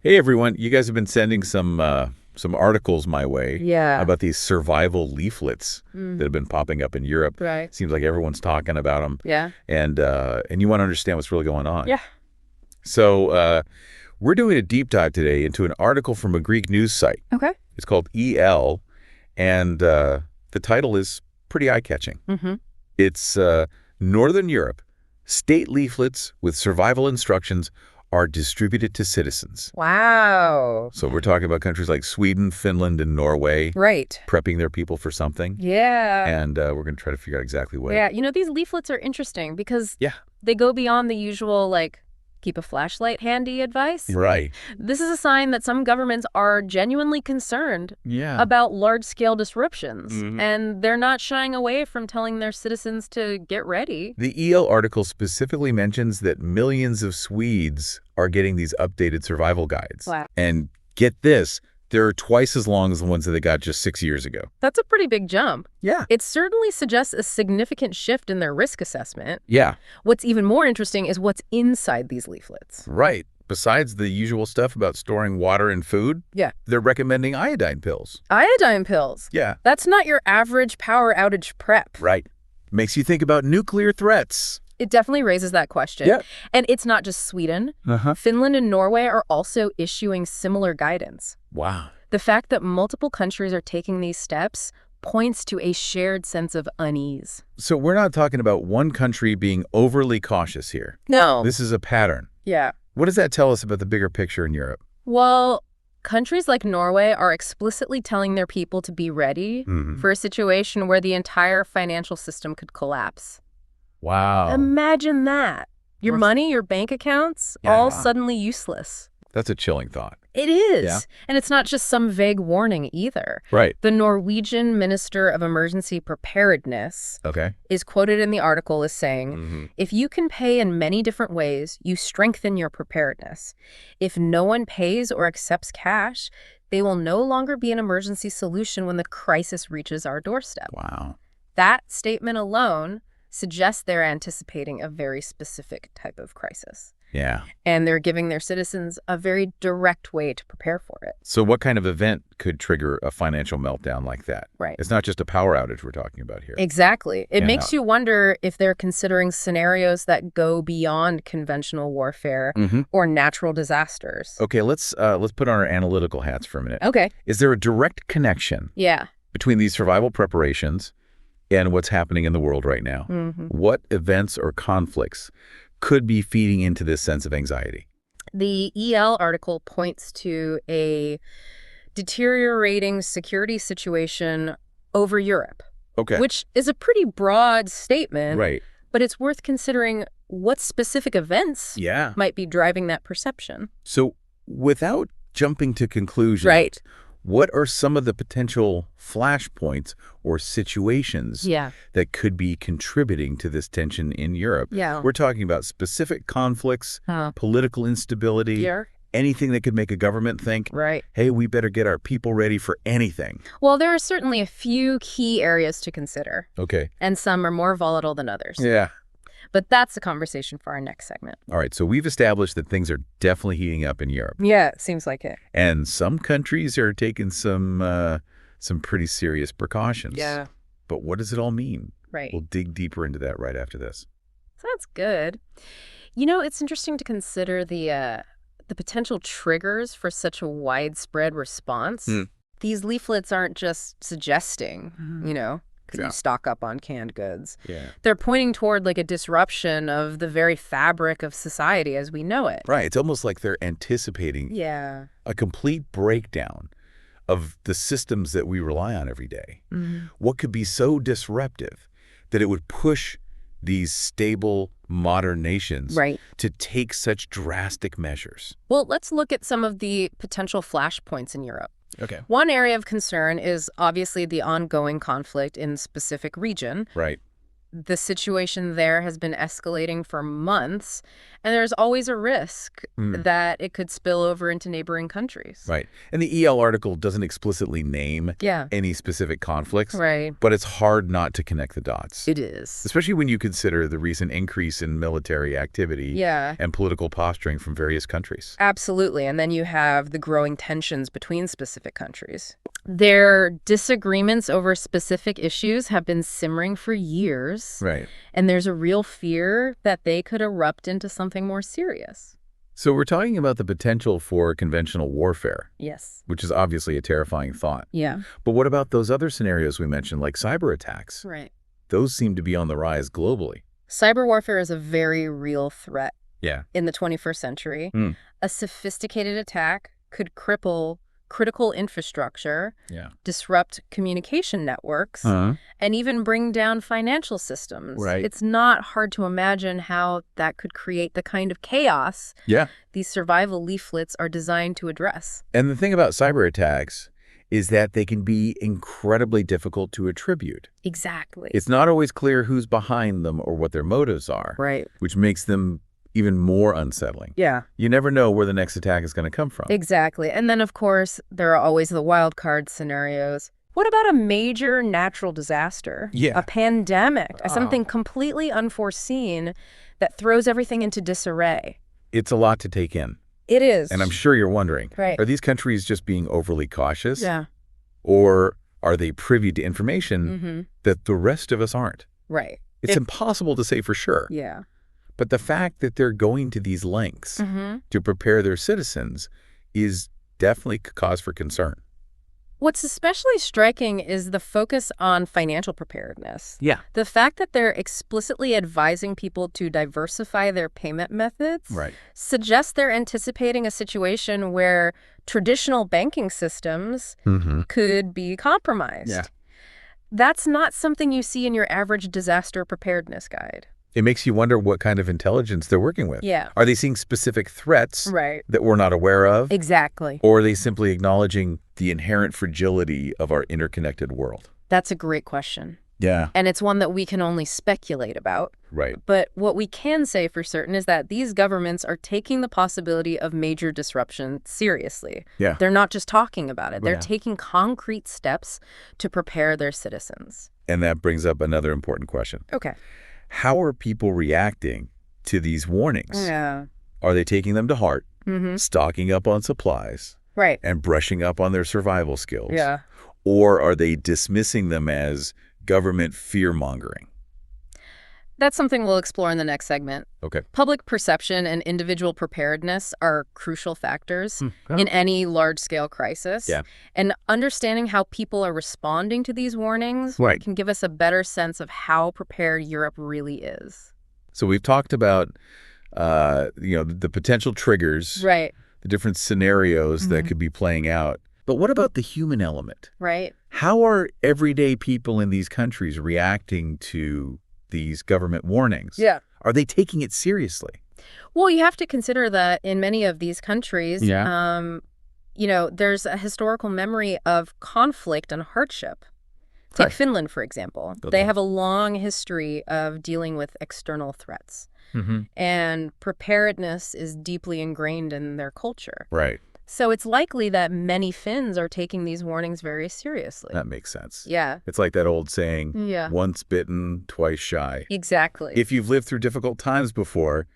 Hey everyone, you guys have been sending some articles my way Yeah. about these survival leaflets that have been popping up in Europe. Right. Seems like everyone's talking about them. Yeah. And you want to understand what's really going on. Yeah. So we're doing a deep dive today into an article from a Greek news site. Okay. It's called EL, and the title is pretty eye-catching. Mm-hmm. It's Northern Europe. State leaflets with survival instructions are distributed to citizens. Wow. So we're talking about countries like Sweden, Finland, and Norway Right. prepping their people for something. Yeah. And we're going to try to figure out exactly what. Yeah. These leaflets are interesting because Yeah. they go beyond the usual, keep a flashlight handy advice. Right. This is a sign that some governments are genuinely concerned Yeah. about large-scale disruptions, Mhm. and they're not shying away from telling their citizens to get ready. The EL article specifically mentions that millions of Swedes are getting these updated survival guides. Wow. And get this, they're twice as long as the ones that they got just 6 years ago. That's a pretty big jump. Yeah. It certainly suggests a significant shift in their risk assessment. Yeah. What's even more interesting is what's inside these leaflets. Right. Besides the usual stuff about storing water and food, Yeah. they're recommending iodine pills. Iodine pills. Yeah. That's not your average power outage prep. Right. Makes you think about nuclear threats. It definitely raises that question. Yeah. And it's not just Sweden. Uh-huh. Finland and Norway are also issuing similar guidance. Wow. The fact that multiple countries are taking these steps points to a shared sense of unease. So we're not talking about one country being overly cautious here. No. This is a pattern. Yeah. What does that tell us about the bigger picture in Europe? Well, countries like Norway are explicitly telling their people to be ready for a situation where the entire financial system could collapse. Wow. Imagine that. Your money, your bank accounts, Yeah. all suddenly useless. That's a chilling thought. It is. Yeah. And it's not just some vague warning either. Right. The Norwegian Minister of Emergency Preparedness Okay. is quoted in the article as saying, if you can pay in many different ways, you strengthen your preparedness. If no one pays or accepts cash, they will no longer be an emergency solution when the crisis reaches our doorstep. Wow. That statement alone suggests they're anticipating a very specific type of crisis. Yeah. And they're giving their citizens a very direct way to prepare for it. So what kind of event could trigger a financial meltdown like that? Right. It's not just a power outage we're talking about here. Exactly. It Yeah. makes you wonder if they're considering scenarios that go beyond conventional warfare or natural disasters. Okay, let's put on our analytical hats for a minute. Okay. Is there a direct connection Yeah. between these survival preparations and what's happening in the world right now? What events or conflicts could be feeding into this sense of anxiety? The EL article points to a deteriorating security situation over Europe, Okay. which is a pretty broad statement, Right. but it's worth considering what specific events Yeah. might be driving that perception. So without jumping to conclusions, Right. what are some of the potential flashpoints or situations Yeah. that could be contributing to this tension in Europe? Yeah. We're talking about specific conflicts, political instability, Yeah. anything that could make a government think, Right. hey, we better get our people ready for anything. Well, there are certainly a few key areas to consider, Okay. and some are more volatile than others. Yeah. But that's a conversation for our next segment. All right. So we've established that things are definitely heating up in Europe. Yeah, it seems like it. And some countries are taking some pretty serious precautions. Yeah. But what does it all mean? Right. We'll dig deeper into that right after this. Sounds good. It's interesting to consider the potential triggers for such a widespread response. These leaflets aren't just suggesting, could Yeah. you stock up on canned goods? Yeah. They're pointing toward a disruption of the very fabric of society as we know it. Right. It's almost like they're anticipating Yeah. a complete breakdown of the systems that we rely on every day. What could be so disruptive that it would push these stable, modern nations Right. to take such drastic measures? Well, let's look at some of the potential flashpoints in Europe. Okay. One area of concern is obviously the ongoing conflict in a specific region. Right. The situation there has been escalating for months, and there's always a risk that it could spill over into neighboring countries. Right. And the EL article doesn't explicitly name Yeah. any specific conflicts, Right. but it's hard not to connect the dots. It is. Especially when you consider the recent increase in military activity and political posturing from various countries. Absolutely. And then you have the growing tensions between specific countries. Their disagreements over specific issues have been simmering for years. Right. And there's a real fear that they could erupt into something more serious. So we're talking about the potential for conventional warfare. Yes. Which is obviously a terrifying thought. Yeah. But what about those other scenarios we mentioned, like cyber attacks? Right. Those seem to be on the rise globally. Cyber warfare is a very real threat. Yeah. In the 21st century. A sophisticated attack could cripple critical infrastructure, disrupt communication networks, and even bring down financial systems. Right. It's not hard to imagine how that could create the kind of chaos these survival leaflets are designed to address. And the thing about cyber attacks is that they can be incredibly difficult to attribute. Exactly. It's not always clear who's behind them or what their motives are. Right. Which makes them even more unsettling. Yeah. You never know where the next attack is going to come from. Exactly. And then, of course, there are always the wild card scenarios. What about a major natural disaster? Yeah. A pandemic, something completely unforeseen that throws everything into disarray. It's a lot to take in. It is. And I'm sure you're wondering, right. Are these countries just being overly cautious? Yeah. Or are they privy to information that the rest of us aren't? Right. It's impossible to say for sure. Yeah. But the fact that they're going to these lengths to prepare their citizens is definitely cause for concern. What's especially striking is the focus on financial preparedness. Yeah. The fact that they're explicitly advising people to diversify their payment methods suggests they're anticipating a situation where traditional banking systems could be compromised. Yeah. That's not something you see in your average disaster preparedness guide. It makes you wonder what kind of intelligence they're working with. Yeah. Are they seeing specific threats that we're not aware of? Exactly. Or are they simply acknowledging the inherent fragility of our interconnected world? That's a great question. Yeah. And it's one that we can only speculate about. Right. But what we can say for certain is that these governments are taking the possibility of major disruption seriously. Yeah. They're not just talking about it. They're taking concrete steps to prepare their citizens. And that brings up another important question. Okay. How are people reacting to these warnings? Yeah. Are they taking them to heart, stocking up on supplies, and brushing up on their survival skills? Yeah. Or are they dismissing them as government fear-mongering? That's something we'll explore in the next segment. Okay. Public perception and individual preparedness are crucial factors in any large-scale crisis. Yeah. And understanding how people are responding to these warnings can give us a better sense of how prepared Europe really is. So we've talked about, the potential triggers, Right. the different scenarios that could be playing out. But what about the human element? Right. How are everyday people in these countries reacting to these government warnings? Yeah. Are they taking it seriously? Well, you have to consider that in many of these countries, there's a historical memory of conflict and hardship. Take Finland, for example. They have a long history of dealing with external threats. And preparedness is deeply ingrained in their culture. Right. So it's likely that many Finns are taking these warnings very seriously. That makes sense. Yeah. It's like that old saying, Yeah. once bitten, twice shy. Exactly. If you've lived through difficult times before,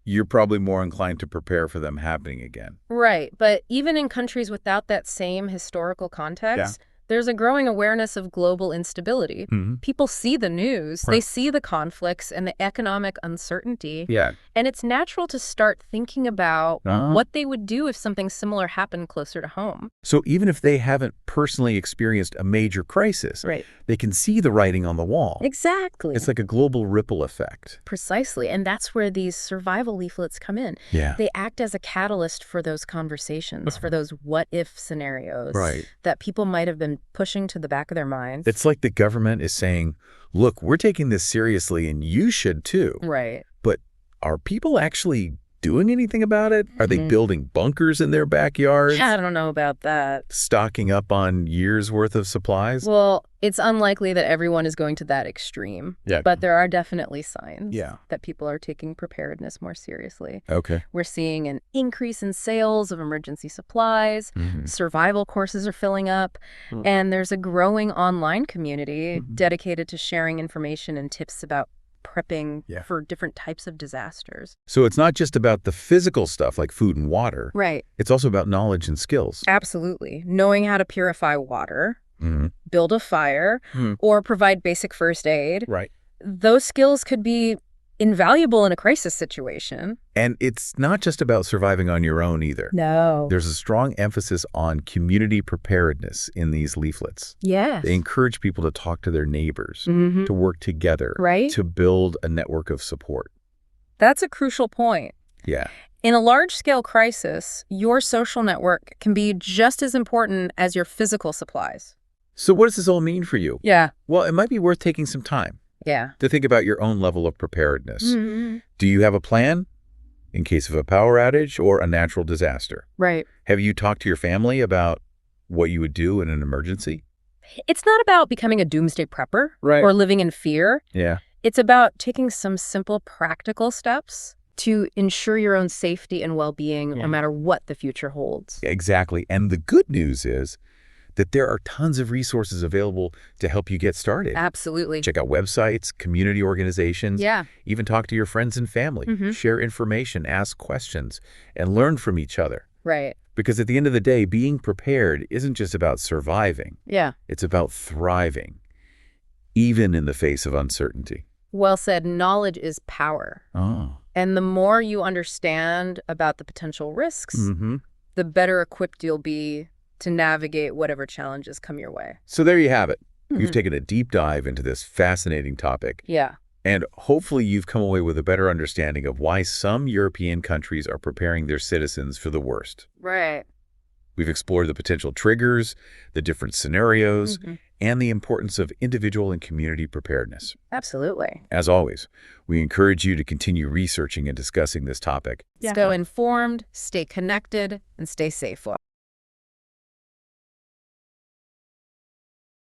you're probably more inclined to prepare for them happening again. Right. But even in countries without that same historical context, there's a growing awareness of global instability. People see the news, they see the conflicts and the economic uncertainty. Yeah. And it's natural to start thinking about what they would do if something similar happened closer to home. So even if they haven't personally experienced a major crisis, they can see the writing on the wall. Exactly. It's like a global ripple effect. Precisely. And that's where these survival leaflets come in. Yeah. They act as a catalyst for those conversations, for those what-if scenarios that people might have been pushing to the back of their minds. It's like the government is saying, look, we're taking this seriously and you should too. Right. But are people actually doing anything about it? Are they building bunkers in their backyards? I don't know about that. Stocking up on years' worth of supplies? Well, it's unlikely that everyone is going to that extreme. Yeah. But there are definitely signs Yeah. that people are taking preparedness more seriously. Okay. We're seeing an increase in sales of emergency supplies. Survival courses are filling up. And there's a growing online community dedicated to sharing information and tips about prepping for different types of disasters. So it's not just about the physical stuff like food and water. Right. It's also about knowledge and skills. Absolutely. Knowing how to purify water, build a fire, or provide basic first aid. Right. Those skills could be invaluable in a crisis situation. And it's not just about surviving on your own either. No. There's a strong emphasis on community preparedness in these leaflets. Yes. They encourage people to talk to their neighbors, to work together, Right. to build a network of support. That's a crucial point. Yeah. In a large-scale crisis, your social network can be just as important as your physical supplies. So what does this all mean for you? Yeah. Well, it might be worth taking some time Yeah. to think about your own level of preparedness. Do you have a plan in case of a power outage or a natural disaster? Right. Have you talked to your family about what you would do in an emergency? It's not about becoming a doomsday prepper Right. or living in fear. Yeah. It's about taking some simple practical steps to ensure your own safety and well-being no matter what the future holds. Exactly. And the good news is that there are tons of resources available to help you get started. Absolutely. Check out websites, community organizations. Yeah. Even talk to your friends and family. Share information, ask questions, and learn from each other. Right. Because at the end of the day, being prepared isn't just about surviving. Yeah. It's about thriving, even in the face of uncertainty. Well said. Knowledge is power. Oh. And the more you understand about the potential risks, the better equipped you'll be to navigate whatever challenges come your way. So there you have it. We've taken a deep dive into this fascinating topic. Yeah. And hopefully you've come away with a better understanding of why some European countries are preparing their citizens for the worst. Right. We've explored the potential triggers, the different scenarios, and the importance of individual and community preparedness. Absolutely. As always, we encourage you to continue researching and discussing this topic. Stay informed, stay connected, and stay safe.